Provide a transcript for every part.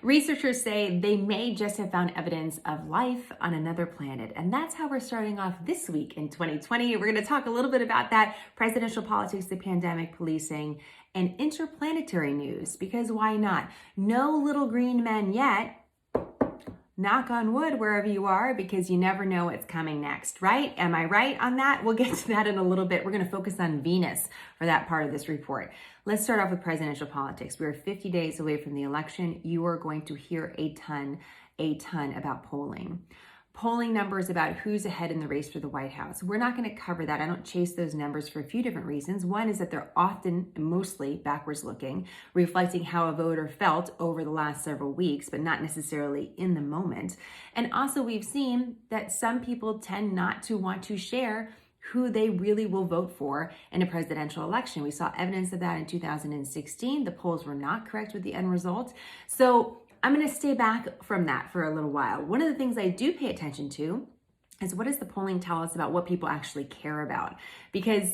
Researchers say they may just have found evidence of life on another planet. And that's how we're starting off this week in 2020. We're going to talk a little bit about that, presidential politics, the pandemic, policing, and interplanetary news, because why not? No little green men yet. Knock on wood wherever you are, because you never know what's coming next, right? Am I right on that? We'll get to that in a little bit. We're going to focus on Venus for that part of this report. Let's start off with presidential politics. We're 50 days away from the election. You are going to hear a ton about polling. Polling numbers about who's ahead in the race for the White House. We're not going to cover that. I don't chase those numbers for a few different reasons. One is that they're often mostly backwards looking, reflecting how a voter felt over the last several weeks, but not necessarily in the moment. And also we've seen that some people tend not to want to share who they really will vote for in a presidential election. We saw evidence of that in 2016. The polls were not correct with the end result. So I'm going to stay back from that for a little while. One of the things I do pay attention to is, what does the polling tell us about what people actually care about? Because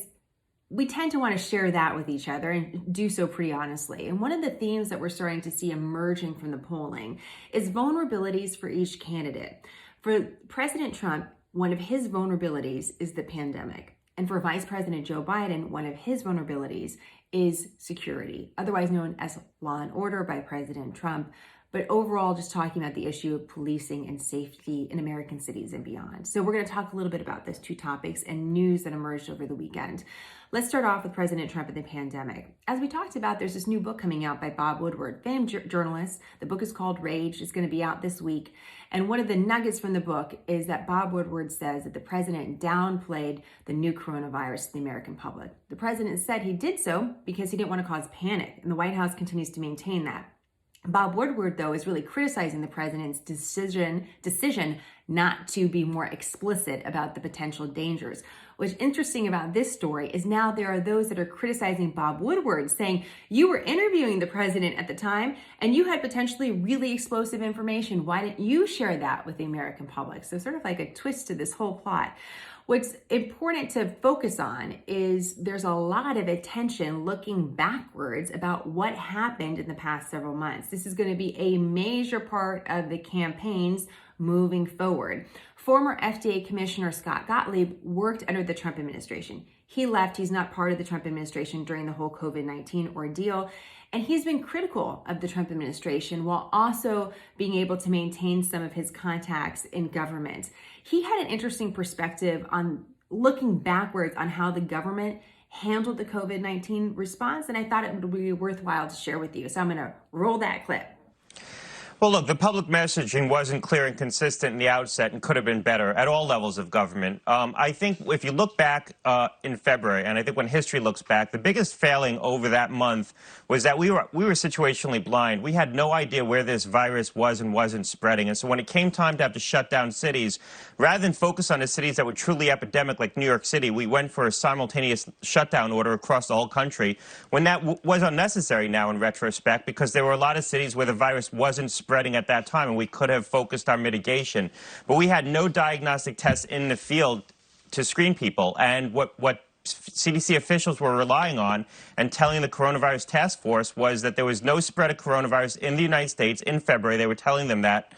we tend to want to share that with each other and do so pretty honestly. And one of the themes that we're starting to see emerging from the polling is vulnerabilities for each candidate. For President Trump, one of his vulnerabilities is the pandemic. And for Vice President Joe Biden, one of his vulnerabilities is security, otherwise known as law and order by President Trump. But overall, just talking about the issue of policing and safety in American cities and beyond. So we're going to talk a little bit about those two topics and news that emerged over the weekend. Let's start off with President Trump and the pandemic. As we talked about, there's this new book coming out by Bob Woodward, famed journalist. The book is called Rage. It's going to be out this week. And one of the nuggets from the book is that Bob Woodward says that the president downplayed the new coronavirus to the American public. The president said he did so because he didn't want to cause panic, and the White House continues to maintain that. Bob Woodward, though, is really criticizing the president's decision not to be more explicit about the potential dangers. What's interesting about this story is now there are those that are criticizing Bob Woodward, saying, you were interviewing the president at the time and you had potentially really explosive information. Why didn't you share that with the American public? So sort of like a twist to this whole plot. What's important to focus on is there's a lot of attention looking backwards about what happened in the past several months. This is going to be a major part of the campaigns moving forward. Former FDA Commissioner Scott Gottlieb worked under the Trump administration. He left. He's not part of the Trump administration during the whole COVID-19 ordeal. And he's been critical of the Trump administration while also being able to maintain some of his contacts in government. He had an interesting perspective on looking backwards on how the government handled the COVID-19 response, and I thought it would be worthwhile to share with you. So I'm going to roll that clip. Well, look, the public messaging wasn't clear and consistent in the outset and could have been better at all levels of government. I think if you look back in February, and I think when history looks back, the biggest failing over that month was that we were situationally blind. We had no idea where this virus was and wasn't spreading. And so when it came time to have to shut down cities, rather than focus on the cities that were truly epidemic, like New York City, we went for a simultaneous shutdown order across the whole country, when that was unnecessary now in retrospect, because there were a lot of cities where the virus wasn't spreading at that time, and we could have focused our mitigation. But we had no diagnostic tests in the field to screen people. And what CDC officials were relying on and telling the coronavirus task force was that there was no spread of coronavirus in the United States in February. They were telling them that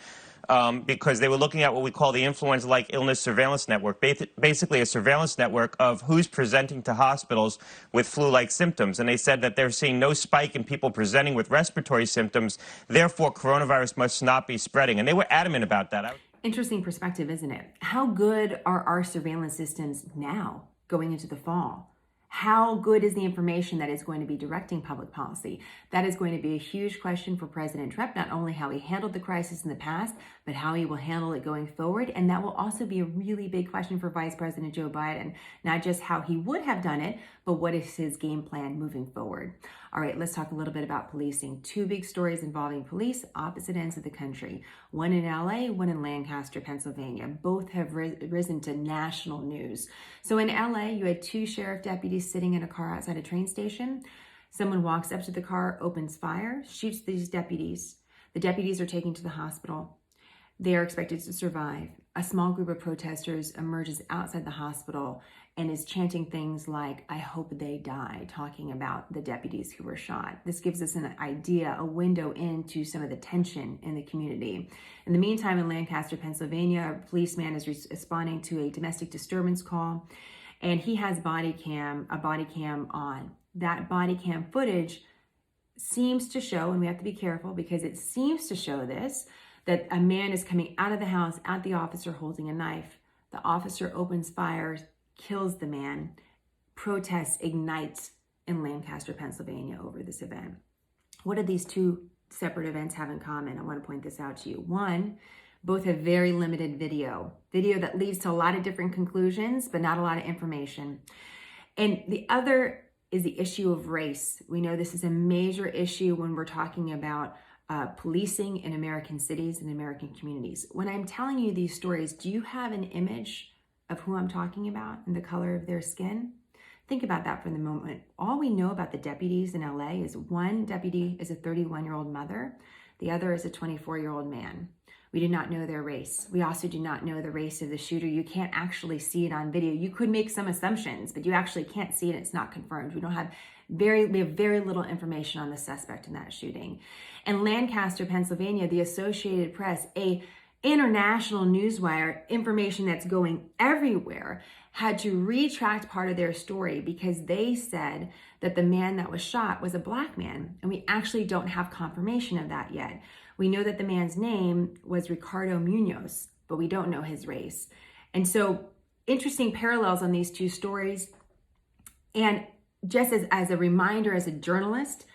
because they were looking at what we call the influenza-like illness surveillance network, basically a surveillance network of who's presenting to hospitals with flu-like symptoms. And they said that they're seeing no spike in people presenting with respiratory symptoms. Therefore, coronavirus must not be spreading. And they were adamant about that. Interesting perspective, isn't it? How good are our surveillance systems now going into the fall? How good is the information that is going to be directing public policy? That is going to be a huge question for President Trump, not only how he handled the crisis in the past, but how he will handle it going forward. And that will also be a really big question for Vice President Joe Biden, not just how he would have done it, but what is his game plan moving forward. All right, let's talk a little bit about policing. Two big stories involving police, opposite ends of the country. One in LA, one in Lancaster, Pennsylvania. Both have risen to national news. So in LA, you had two sheriff deputies sitting in a car outside a train station. Someone walks up to the car, opens fire, shoots these deputies. The deputies are taken to the hospital. They are expected to survive. A small group of protesters emerges outside the hospital and is chanting things like, "I hope they die," talking about the deputies who were shot. This gives us an idea, a window into some of the tension in the community. In the meantime, in Lancaster, Pennsylvania, a policeman is responding to a domestic disturbance call, and he has a body cam on. That body cam footage seems to show, and we have to be careful because it seems to show this, that a man is coming out of the house at the officer holding a knife. The officer opens fire, kills the man. Protests ignite in Lancaster, Pennsylvania over this event. What do these two separate events have in common? I want to point this out to you. One, both have very limited video that leads to a lot of different conclusions, but not a lot of information. And the other is the issue of race. We know this is a major issue when we're talking about policing in American cities and American communities. When I'm telling you these stories, do you have an image of who I'm talking about and the color of their skin? Think about that for the moment. All we know about the deputies in LA is one deputy is a 31-year-old mother. The other is a 24-year-old man. We do not know their race. We also do not know the race of the shooter. You can't actually see it on video. You could make some assumptions, but you actually can't see it. It's not confirmed. We have very little information on the suspect in that shooting. In Lancaster, Pennsylvania, the Associated Press, a international newswire, information that's going everywhere, had to retract part of their story because they said that the man that was shot was a black man, and we actually don't have confirmation of that yet. We know that the man's name was Ricardo Munoz, but we don't know his race. And so interesting parallels on these two stories. And just as a reminder, as a journalist,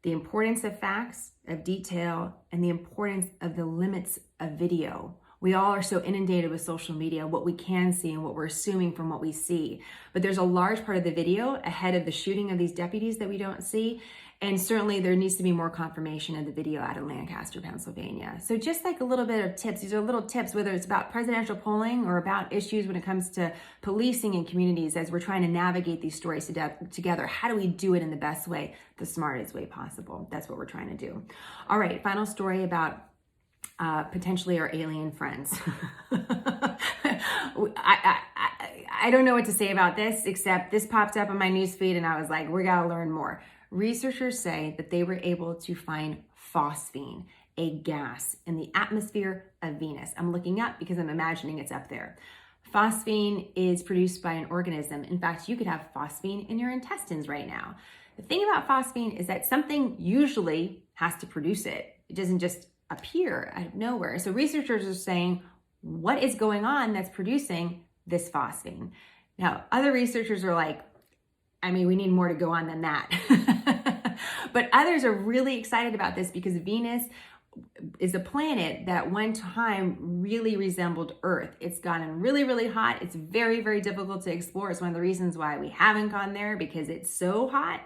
the importance of facts, of detail, and the importance of the limits of video. We all are so inundated with social media, what we can see and what we're assuming from what we see. But there's a large part of the video ahead of the shooting of these deputies that we don't see. And certainly there needs to be more confirmation of the video out of Lancaster, Pennsylvania. So just like a little bit of tips, these are little tips, whether it's about presidential polling or about issues when it comes to policing in communities as we're trying to navigate these stories together. How do we do it in the best way, the smartest way possible? That's what we're trying to do. All right, final story about potentially our alien friends. I don't know what to say about this, except this popped up on my newsfeed and I was like, we gotta learn more. Researchers say that they were able to find phosphine, a gas in the atmosphere of Venus. I'm looking up because I'm imagining it's up there. Phosphine is produced by an organism. In fact, you could have phosphine in your intestines right now. The thing about phosphine is that something usually has to produce it. It doesn't just appear out of nowhere. So researchers are saying, what is going on that's producing this phosphine? Now, other researchers are like, we need more to go on than that. But others are really excited about this because Venus is a planet that one time really resembled Earth. It's gotten really, really hot. It's very, very difficult to explore. It's one of the reasons why we haven't gone there, because it's so hot.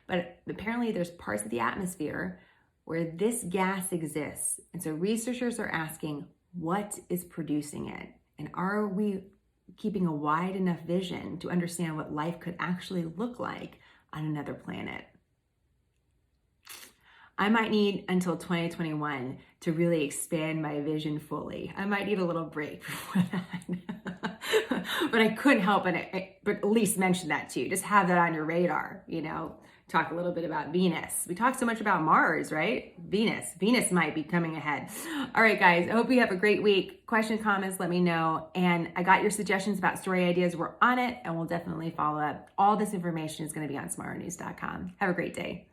But apparently there's parts of the atmosphere where this gas exists. And so researchers are asking, what is producing it? And are we keeping a wide enough vision to understand what life could actually look like on another planet? I might need until 2021 to really expand my vision fully. I might need a little break before that. But I couldn't help but at least mention that to you. Just have that on your radar, Talk a little bit about Venus. We talk so much about Mars, right? Venus might be coming ahead. All right, guys, I hope you have a great week. Questions, comments, let me know. And I got your suggestions about story ideas. We're on it, and we'll definitely follow up. All this information is going to be on smarternews.com. Have a great day.